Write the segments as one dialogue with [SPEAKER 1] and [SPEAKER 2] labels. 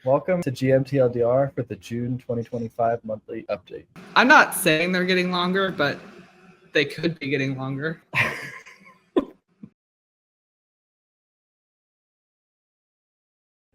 [SPEAKER 1] Welcome to GMTLDR for the June 2025 monthly update.
[SPEAKER 2] I'm not saying they're getting longer, but they could be getting longer.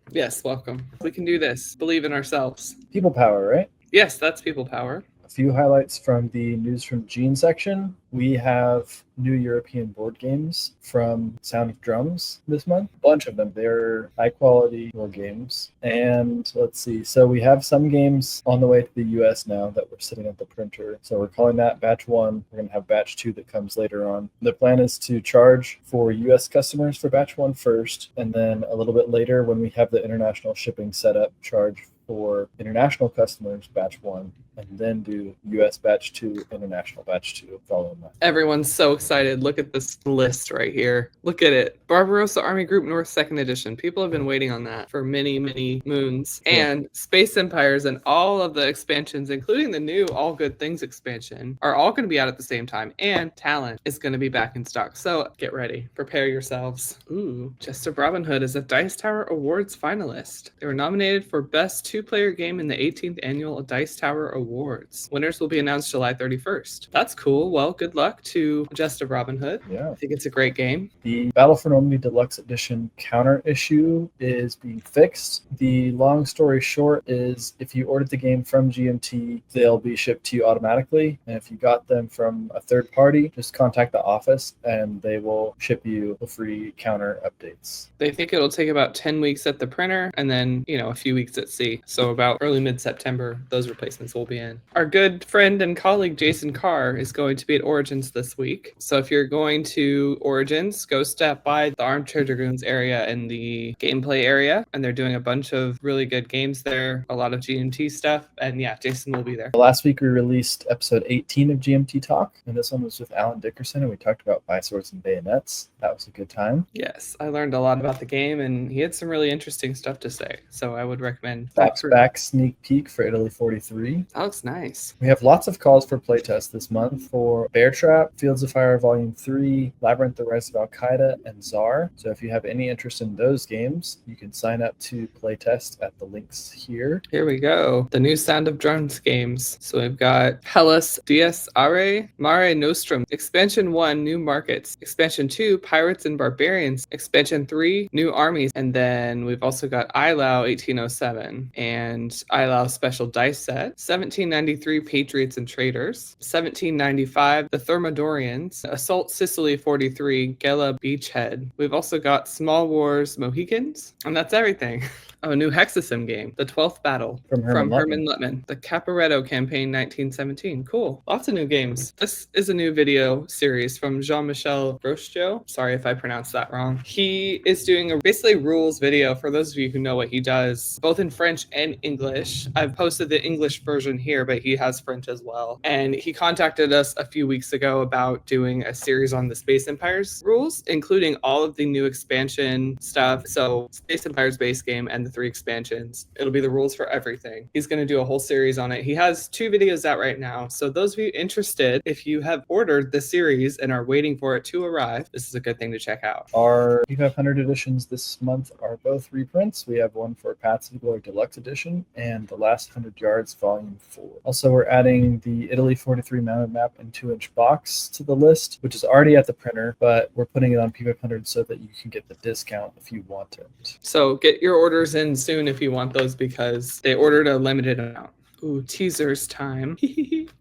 [SPEAKER 2] Yes, welcome. We can do this. Believe in ourselves.
[SPEAKER 1] People power, right?
[SPEAKER 2] Yes, that's people power.
[SPEAKER 1] A few highlights from the News from Gene section. We have new European board games from Sound of Drums this month. A bunch of them. They're high-quality board games. And let's see. So we have some games on the way to the US now that we're sitting at the printer. So we're calling that Batch 1. We're going to have Batch 2 that comes later on. The plan is to charge for US customers for Batch 1 first, and then a little bit later when we have the international shipping set up, charge for international customers Batch 1, and then do US Batch 2, International Batch 2 following that.
[SPEAKER 2] Everyone's so excited. Look at this list right here. Look at it. Barbarossa Army Group North 2nd Edition. People have been waiting on that for many, many moons.
[SPEAKER 1] Sure.
[SPEAKER 2] And Space Empires and all of the expansions, including the new All Good Things expansion, are all going to be out at the same time. And Talent is going to be back in stock. So get ready. Prepare yourselves. Ooh, Jester Robin Hood is a Dice Tower Awards finalist. They were nominated for Best Two-Player Game in the 18th Annual Dice Tower Awards. Winners will be announced July 31st. That's cool. Well, good luck to Jester Robin Hood.
[SPEAKER 1] Yeah.
[SPEAKER 2] I think it's a great game.
[SPEAKER 1] The Battle for Normandy Deluxe Edition counter issue is being fixed. The long story short is if you ordered the game from GMT, they'll be shipped to you automatically. And if you got them from a third party, just contact the office and they will ship you the free counter updates.
[SPEAKER 2] They think it'll take about 10 weeks at the printer and then, a few weeks at sea. So about early mid-September, those replacements will be in. Our good friend and colleague Jason Carr is going to be at Origins this week. So if you're going to Origins, go step by the Armchair Dragoons area and the gameplay area. And they're doing a bunch of really good games there, a lot of GMT stuff. And yeah, Jason will be there.
[SPEAKER 1] Last week we released episode 18 of GMT Talk, and this one was with Alan Dickerson, and we talked about By Swords and Bayonets. That was a good time.
[SPEAKER 2] Yes, I learned a lot about the game, and he had some really interesting stuff to say. So I would recommend
[SPEAKER 1] back sneak peek for Italy 43.
[SPEAKER 2] That looks nice.
[SPEAKER 1] We have lots of calls for playtest this month for Bear Trap, Fields of Fire Volume 3, Labyrinth: The Rise of Al-Qaeda, and Czar. So if you have any interest in those games, you can sign up to playtest at the links here.
[SPEAKER 2] Here we go. The new Sound of Drums games. So we've got Hellas Dies Are, Mare Nostrum, Expansion 1, New Markets, Expansion 2, Pirates and Barbarians, Expansion 3, New Armies, and then we've also got ILAO 1807 and ILAO Special Dice Set, 1793 Patriots and Traitors, 1795 The Thermidorians, Assault Sicily 43, Gela Beachhead. We've also got Small Wars Mohicans, and that's everything. Oh, a new Hexasim game, The 12th Battle from Herman Luttman, the Caporetto Campaign 1917. Cool. Lots of new games. This is a new video series from Jean-Michel Rochejo. Sorry if I pronounced that wrong. He is doing a basically rules video for those of you who know what he does, both in French and English. I've posted the English version here, but he has French as well. And he contacted us a few weeks ago about doing a series on the Space Empires rules, including all of the new expansion stuff. So Space Empires base game and the 3 expansions. It'll be the rules for everything. He's going to do a whole series on it. He has 2 videos out right now. So those of you interested, if you have ordered the series and are waiting for it to arrive, this is a good thing to check out.
[SPEAKER 1] Our P500 editions this month are both reprints. We have one for Paths of Glory Deluxe Edition and The Last 100 Yards Volume 4. Also, we're adding the Italy 43 mounted map in 2-inch box to the list, which is already at the printer, but we're putting it on P500 so that you can get the discount if you want it.
[SPEAKER 2] So get your orders in soon if you want those because they ordered a limited amount. Ooh, teasers time.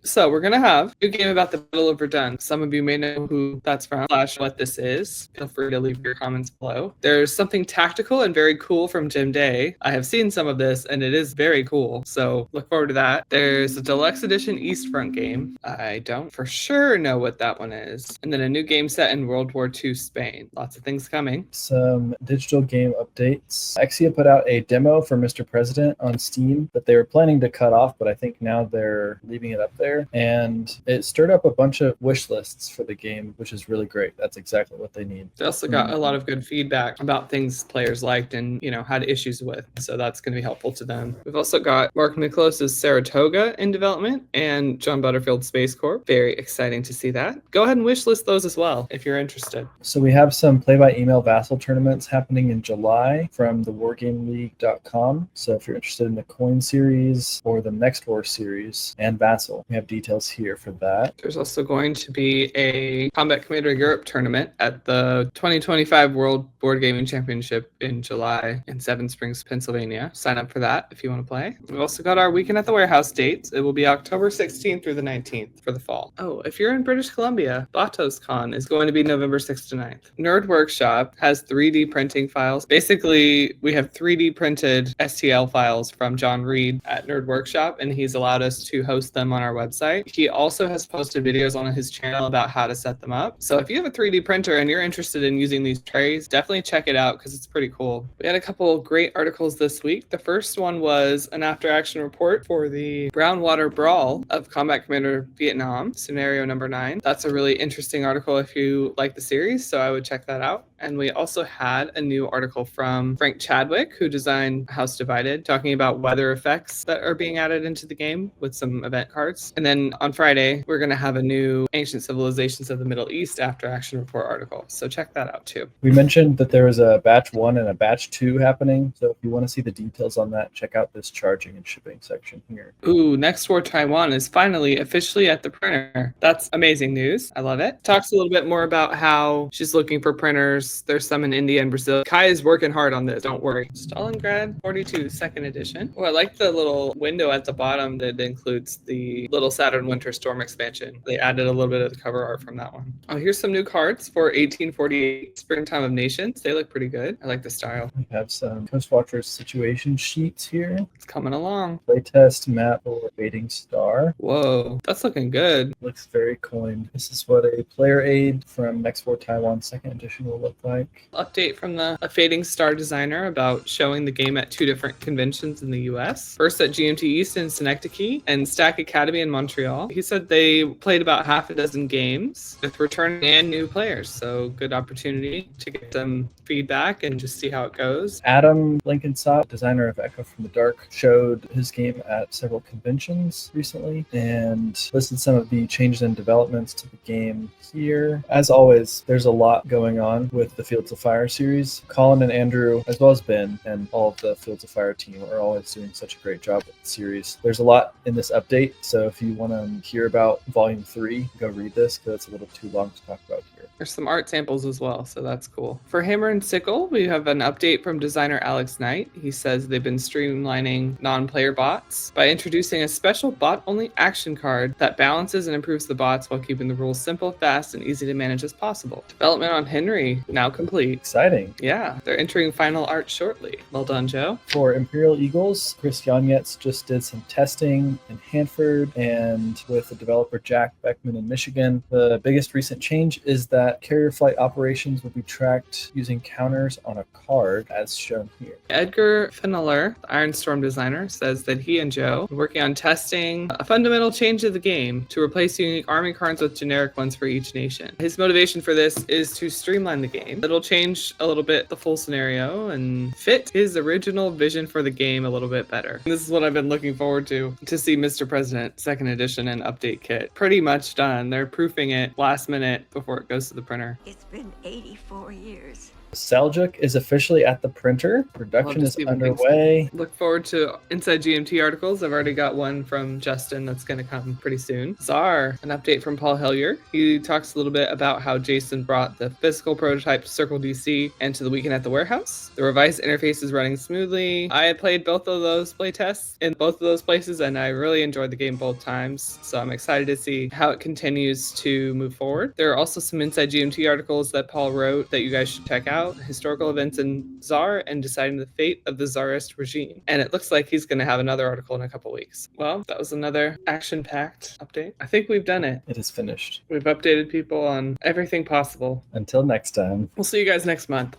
[SPEAKER 2] So we're going to have a new game about the Battle of Verdun. Some of you may know who that's from, / what this is. Feel free to leave your comments below. There's something tactical and very cool from Jim Day. I have seen some of this and it is very cool. So look forward to that. There's a deluxe edition East Front game. I don't for sure know what that one is. And then a new game set in World War II Spain. Lots of things coming.
[SPEAKER 1] Some digital game updates. Exia put out a demo for Mr. President on Steam that they were planning to cut off off, but I think now they're leaving it up there. And it stirred up a bunch of wish lists for the game, which is really great. That's exactly what they need.
[SPEAKER 2] They also got a lot of good feedback about things players liked and, had issues with. So that's going to be helpful to them. We've also got Mark Nicklaus's Saratoga in development and John Butterfield's Space Corp. Very exciting to see that. Go ahead and wish list those as well if you're interested.
[SPEAKER 1] So we have some play-by-email Vassal tournaments happening in July from the wargameleague.com. So if you're interested in the Coin series or the Next War series and Vassal, we have details here for that.
[SPEAKER 2] There's also going to be a Combat Commander Europe tournament at the 2025 World Board Gaming Championship in July in Seven Springs, Pennsylvania. Sign up for that if you want to play. We've also got our Weekend at the Warehouse dates. It will be October 16th through the 19th for the fall. Oh, if you're in British Columbia, Batos Con is going to be November 6th to 9th. Nerd Workshop has 3D printing files. Basically, we have 3D printed STL files from John Reed at Nerd Workshop, and he's allowed us to host them on our website. He also has posted videos on his channel about how to set them up. So if you have a 3D printer and you're interested in using these trays, definitely check it out because it's pretty cool. We had a couple great articles this week. The first one was an after-action report for the Brownwater Brawl of Combat Commander Vietnam, scenario number 9. That's a really interesting article if you like the series, so I would check that out. And we also had a new article from Frank Chadwick, who designed House Divided, talking about weather effects that are being added into the game with some event cards. And then on Friday, we're going to have a new Ancient Civilizations of the Middle East after action report article. So check that out too.
[SPEAKER 1] We mentioned that there was a batch 1 and a batch 2 happening. So if you want to see the details on that, check out this charging and shipping section here.
[SPEAKER 2] Ooh, Next War Taiwan is finally officially at the printer. That's amazing news. I love it. Talks a little bit more about how she's looking for printers. There's some in India and Brazil. Kai is working hard on this. Don't worry. Stalingrad 42 second edition. Oh, I like the little window at the bottom that includes the Little Saturn Winter Storm expansion. They added a little bit of the cover art from that one. Oh, here's some new cards for 1848 Springtime of Nations. They look pretty good. I like the style.
[SPEAKER 1] We have some Coast Watchers situation sheets here.
[SPEAKER 2] It's coming along.
[SPEAKER 1] Playtest map for Fading Star.
[SPEAKER 2] Whoa, that's looking good.
[SPEAKER 1] Looks very coined. This is what a player aid from Next War Taiwan 2nd edition will look like.
[SPEAKER 2] Update from a Fading Star designer about showing the game at 2 different conventions in the US. First at GMT East in Synecdoche and Stack Academy in Montreal. He said they played about half a dozen games with returning and new players. So good opportunity to get some feedback and just see how it goes.
[SPEAKER 1] Adam Blenkinsop, designer of Echo from the Dark, showed his game at several conventions recently and listed some of the changes and developments to the game here. As always, there's a lot going on with the Fields of Fire series. Colin and Andrew, as well as Ben and all of the Fields of Fire team, are always doing such a great job with the series. There's a lot in this update, so if you want to hear about Volume 3, go read this because it's a little too long to talk about here.
[SPEAKER 2] There's some art samples as well, so that's cool. For Hammer and Sickle, we have an update from designer Alex Knight. He says they've been streamlining non-player bots by introducing a special bot-only action card that balances and improves the bots while keeping the rules simple, fast, and easy to manage as possible. Development on Henry now complete.
[SPEAKER 1] Exciting.
[SPEAKER 2] Yeah, they're entering final art shortly. Well done, Joe.
[SPEAKER 1] For Imperial Eagles, Chris Yanetz just did some testing in Hanford and with the developer Jack Beckman in Michigan. The biggest recent change is that carrier flight operations will be tracked using counters on a card, as shown here.
[SPEAKER 2] Edgar Fenneler, the Iron Storm designer, says that he and Joe are working on testing a fundamental change of the game to replace unique army cards with generic ones for each nation. His motivation for this is to streamline the game. It'll change a little bit the full scenario and fit his original vision for the game a little bit better. This is what I've been looking forward to see Mr. President 2nd edition and update kit. Pretty much done. They're proofing it last minute before it goes to the printer.
[SPEAKER 3] It's been 84 years.
[SPEAKER 1] Seljuk is officially at the printer. Production is underway.
[SPEAKER 2] Look forward to InsideGMT articles. I've already got one from Justin that's going to come pretty soon. Czar, an update from Paul Hillier. He talks a little bit about how Jason brought the physical prototype to Circle DC and to the Weekend at the Warehouse. The revised interface is running smoothly. I had played both of those playtests in both of those places, and I really enjoyed the game both times. So I'm excited to see how it continues to move forward. There are also some InsideGMT articles that Paul wrote that you guys should check out. Historical events in Tsar and deciding the fate of the Tsarist regime. And it looks like he's going to have another article in a couple weeks. Well, that was another action-packed update. I think we've done it.
[SPEAKER 1] It is finished.
[SPEAKER 2] We've updated people on everything possible.
[SPEAKER 1] Until next time.
[SPEAKER 2] We'll see you guys next month.